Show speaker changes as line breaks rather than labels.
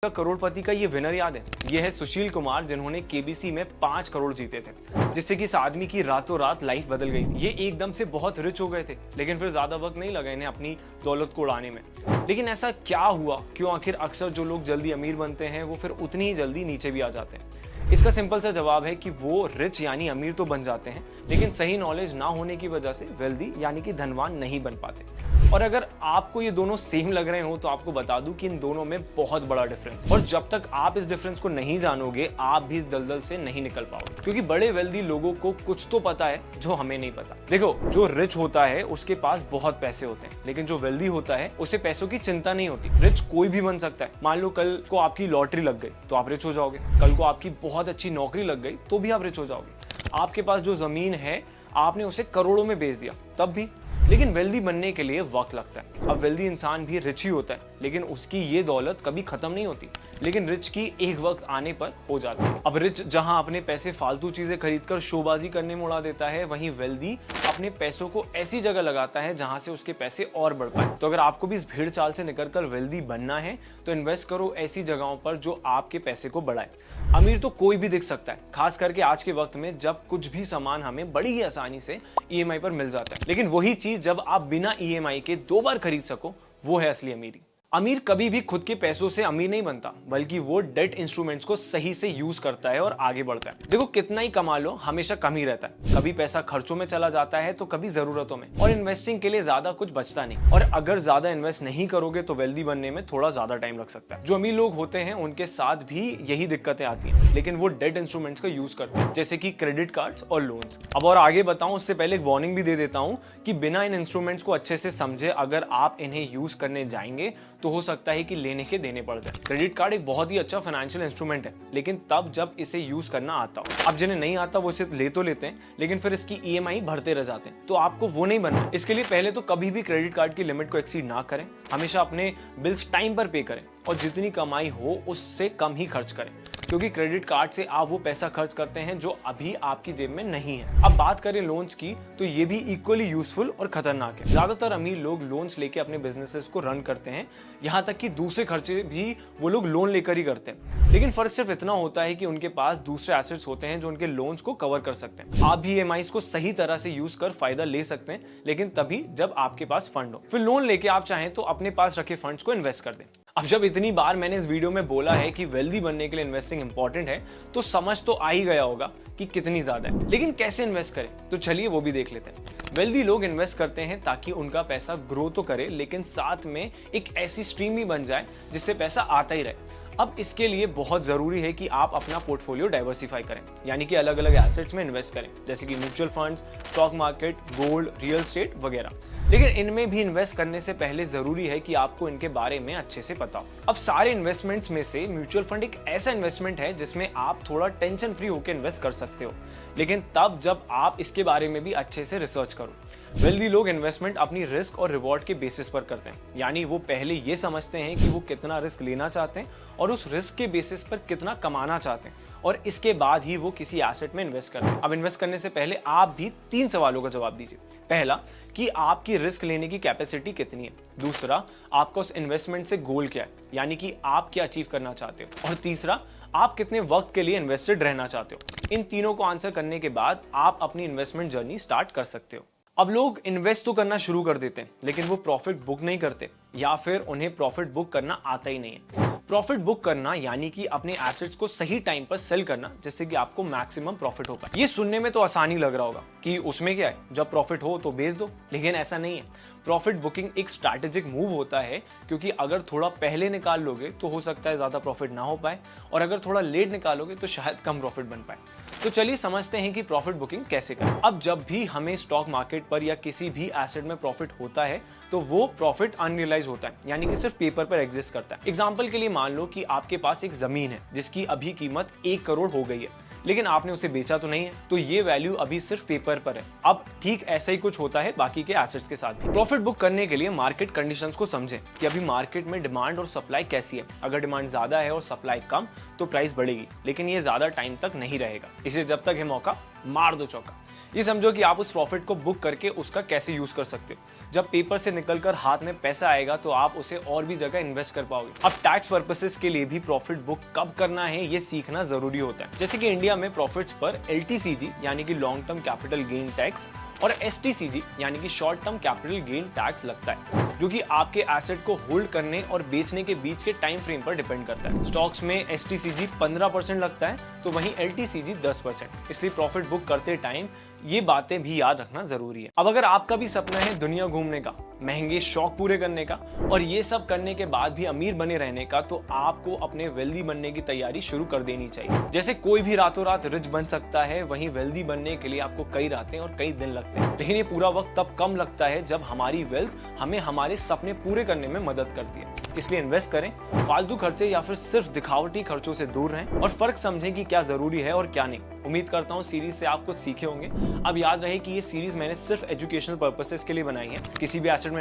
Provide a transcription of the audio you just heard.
करोड़पति का ये विनर याद है? ये है सुशील कुमार, जिन्होंने केबीसी में 5 करोड़ जीते थे, जिससे कि इस आदमी की रातों रात लाइफ बदल गई थी। ये एकदम से बहुत रिच हो गए थे, लेकिन फिर ज्यादा वक्त नहीं लगा इन्हें अपनी दौलत को उड़ाने में। लेकिन ऐसा क्या हुआ? क्यों आखिर अक्सर जो लोग जल्दी अमीर बनते हैं वो फिर उतनी ही जल्दी नीचे भी आ जाते हैं? इसका सिंपल सा जवाब है कि वो रिच यानी अमीर तो बन जाते हैं, लेकिन सही नॉलेज ना होने की वजह से वेल्दी यानी कि धनवान नहीं बन पाते। और अगर आपको ये दोनों सेम लग रहे हो तो आपको बता दूं कि इन दोनों में बहुत बड़ा डिफरेंस है। और जब तक आप इस डिफरेंस को नहीं जानोगे, आप भी इस दलदल से नहीं निकल पाओगे, क्योंकि बड़े वेल्दी लोगों को कुछ तो पता है जो हमें नहीं पता। देखो, जो रिच होता है उसके पास बहुत पैसे होते हैं, लेकिन जो वेल्दी होता है उसे पैसों की चिंता नहीं होती। रिच कोई भी बन सकता है। मान लो कल को आपकी लॉटरी लग गई तो आप रिच हो जाओगे। कल को आपकी बहुत अच्छी नौकरी लग गई तो भी आप रिच हो जाओगे। आपके पास जो जमीन है आपने उसे करोड़ों में बेच दिया तब भी। लेकिन वेल्दी बनने के लिए वक्त लगता है। अब वेल्दी इंसान भी रिच ही होता है, लेकिन उसकी ये दौलत कभी खत्म नहीं होती, लेकिन रिच की एक वक्त आने पर हो जाती है। अब रिच जहां अपने पैसे फालतू चीजें खरीदकर शोबाजी करने में उड़ा देता है, वहीं वेल्दी अपने पैसों को ऐसी जगह लगाता है जहां से उसके पैसे और बढ़ पाए। तो अगर आपको भी इस भीड़ चाल से निकलकर वेल्दी बनना है तो इन्वेस्ट करो ऐसी जगहों पर जो आपके पैसे को बढ़ाए। अमीर तो कोई भी दिख सकता है, खास करके आज के वक्त में जब कुछ भी सामान हमें बड़ी ही आसानी से ईएमआई पर मिल जाता है। लेकिन वही चीज जब आप बिना ईएमआई के 2 बार खरीद सको, वो है असली अमीरी। अमीर कभी भी खुद के पैसों से अमीर नहीं बनता, बल्कि वो डेट इंस्ट्रूमेंट्स को सही से यूज करता है और आगे बढ़ता है। देखो, कितना ही कमा लो हमेशा कम ही रहता है। कभी पैसा खर्चों में चला जाता है तो कभी जरूरतों में, और इन्वेस्टिंग के लिए ज्यादा कुछ बचता नहीं। और अगर ज्यादा इन्वेस्ट नहीं करोगे तो वेल्दी बनने में थोड़ा ज्यादा टाइम लग सकता है। जो अमीर लोग होते हैं उनके साथ भी यही दिक्कतें आती हैं, लेकिन वो डेट इंस्ट्रूमेंट्स का यूज करते हैं, जैसे कि क्रेडिट कार्ड्स और लोन्स। अब और आगे बताऊं उससे पहले एक वार्निंग भी दे देता हूं कि बिना इन इंस्ट्रूमेंट्स को अच्छे से समझे अगर आप इन्हें यूज करने जाएंगे तो हो सकता है कि लेने के देने पड़ जाए। क्रेडिट कार्ड एक बहुत ही अच्छा फाइनेंशियल इंस्ट्रूमेंट है, लेकिन तब जब इसे यूज करना आता हो। अब जिन्हें नहीं आता वो इसे ले तो लेते हैं, लेकिन फिर इसकी ईएमआई भरते रह जाते हैं। तो आपको वो नहीं बनना। इसके लिए पहले तो कभी भी क्रेडिट कार्ड की लिमिट को एक्सीड ना करें, हमेशा अपने बिल्स टाइम पर पे करें, और जितनी कमाई हो उससे कम ही खर्च करें, क्योंकि क्रेडिट कार्ड से आप वो पैसा खर्च करते हैं जो अभी आपकी जेब में नहीं है। अब बात करें लोन्स की, तो ये भी इक्वली यूजफुल और खतरनाक है। ज्यादातर अमीर लोग लोन्स लेके अपने बिजनेसेस को रन करते हैं, यहाँ तक कि दूसरे खर्चे भी वो लोग लोन लेकर ही करते हैं। लेकिन फर्क सिर्फ इतना होता है कि उनके पास दूसरे एसेट्स होते हैं जो उनके लोन्स को कवर कर सकते हैं। आप भी ईएमआईज को सही तरह से यूज कर फायदा ले सकते हैं, लेकिन तभी जब आपके पास फंड हो। फिर लोन लेके आप चाहें तो अपने पास रखे फंड्स को इन्वेस्ट कर दें। अब जब इतनी बार मैंने इस वीडियो में बोला है कि वेल्दी बनने के लिए इन्वेस्टिंग इंपॉर्टेंट है, तो समझ तो आ ही गया होगा कि कितनी ज्यादा है। लेकिन कैसे इन्वेस्ट करें, तो चलिए वो भी देख लेते हैं। वेल्दी लोग इन्वेस्ट करते हैं ताकि उनका पैसा ग्रो तो करे, लेकिन साथ में एक ऐसी स्ट्रीम भी बन जाए जिससे पैसा आता ही रहे। अब इसके लिए बहुत जरूरी है कि आप अपना पोर्टफोलियो डाइवर्सिफाई करें, यानी कि अलग अलग एसेट्स में इन्वेस्ट करें, जैसे कि mutual funds, stock market, gold, real estate वगैरह। लेकिन इनमें भी इन्वेस्ट करने से पहले जरूरी है कि आपको इनके बारे में अच्छे से पता हो। अब सारे इन्वेस्टमेंट्स में से म्यूचुअल फंड एक ऐसा इन्वेस्टमेंट है जिसमें आप थोड़ा टेंशन फ्री होकर इन्वेस्ट कर सकते हो, लेकिन तब जब आप इसके बारे में भी अच्छे से रिसर्च करो। वेल्दी लोग इन्वेस्टमेंट अपनी रिस्क और रिवॉर्ड के बेसिस पर करते हैं, यानी वो पहले ये समझते हैं कि वो कितना रिस्क लेना चाहते हैं और उस रिस्क के बेसिस पर कितना कमाना चाहते हैं, और इसके बाद ही वो किसी एसेट में इन्वेस्ट करते हैं। अब इन्वेस्ट करने से पहले आप भी 3 सवालों का जवाब दीजिए। पहला, कि आपकी रिस्क लेने की कैपेसिटी कितनी है। दूसरा, आपका उस इन्वेस्टमेंट से गोल क्या है, यानी कि आप क्या अचीव करना चाहते हो। और तीसरा, आप कितने वक्त के लिए इन्वेस्टेड रहना चाहते हो। इन तीनों को आंसर करने के बाद आप अपनी इन्वेस्टमेंट जर्नी स्टार्ट कर सकते हो। अब लोग इन्वेस्ट तो करना शुरू कर देते हैं, लेकिन वो प्रॉफिट बुक नहीं करते, या फिर उन्हें प्रॉफिट बुक करना आता ही नहीं है। प्रॉफिट बुक करना यानी कि अपने एसेट्स को सही टाइम पर सेल करना, जिससे कि आपको मैक्सिमम प्रॉफिट हो पाए। ये सुनने में तो आसानी लग रहा होगा कि उसमें क्या है, जब प्रॉफिट हो तो बेच दो, लेकिन ऐसा नहीं है। प्रॉफिट बुकिंग एक स्ट्रैटेजिक मूव होता है, क्योंकि अगर थोड़ा पहले निकाल लोगे तो हो सकता है ज्यादा प्रॉफिट ना हो पाए, और अगर थोड़ा लेट निकालोगे तो शायद कम प्रॉफिट बन पाए। तो चलिए समझते हैं कि प्रॉफिट बुकिंग कैसे करें। अब जब भी हमें स्टॉक मार्केट पर या किसी भी एसेट में प्रॉफिट होता है तो वो प्रॉफिट अनरियलाइज होता है, यानी कि सिर्फ पेपर पर एग्जिस्ट करता है। एग्जांपल के लिए मान लो कि आपके पास एक जमीन है जिसकी अभी कीमत 1 करोड़ हो गई है, लेकिन आपने उसे बेचा तो नहीं है, तो ये वैल्यू अभी सिर्फ पेपर पर है। अब ठीक ऐसा ही कुछ होता है बाकी के एसेट्स के साथ भी। प्रॉफिट बुक करने के लिए मार्केट कंडीशंस को समझें कि अभी मार्केट में डिमांड और सप्लाई कैसी है। अगर डिमांड ज्यादा है और सप्लाई कम तो प्राइस बढ़ेगी, लेकिन ये ज्यादा टाइम तक नहीं रहेगा। इसे जब तक है मौका, मार दो चौका। ये समझो कि आप उस प्रॉफिट को बुक करके उसका कैसे यूज कर सकते हो। जब पेपर से निकलकर हाथ में पैसा आएगा तो आप उसे और भी जगह इन्वेस्ट कर पाओगे। अब टैक्स पर्पसेस के लिए भी प्रॉफिट बुक कब करना है ये सीखना जरूरी होता है। जैसे कि इंडिया में प्रॉफिट्स पर LTCG यानी कि long term capital gain tax और STCG यानी कि short term capital gain tax लगता है, जो कि आपके एसेट को होल्ड करने और बेचने के बीच के टाइम फ्रेम पर डिपेंड करता है। स्टॉक्स में STCG 15% लगता है तो वहीं LTCG 10%। इसलिए प्रॉफिट बुक करते टाइम ये बातें भी याद रखना जरूरी है। अब अगर आपका भी सपना है दुनिया घूमने का, महंगे शौक पूरे करने का और ये सब करने के बाद भी अमीर बने रहने का, तो आपको अपने वेल्दी बनने की तैयारी शुरू कर देनी चाहिए। जैसे कोई भी रातों रात रिच बन सकता है, वहीं वेल्दी बनने के लिए आपको कई रातें और कई दिन लगते हैं। लेकिन ये पूरा वक्त तब कम लगता है जब हमारी वेल्थ हमें हमारे सपने पूरे करने में मदद करती है। इसलिए इन्वेस्ट करें, फालतू खर्चे या फिर सिर्फ दिखावटी खर्चों से दूर रहें और फर्क समझें कि क्या जरूरी है और क्या नहीं। उम्मीद करता हूँ सीरीज से आप कुछ सीखे होंगे। अब याद रहे कि ये सीरीज मैंने सिर्फ एजुकेशनल पर्पसेस के लिए बनाई है। किसी भी एसेट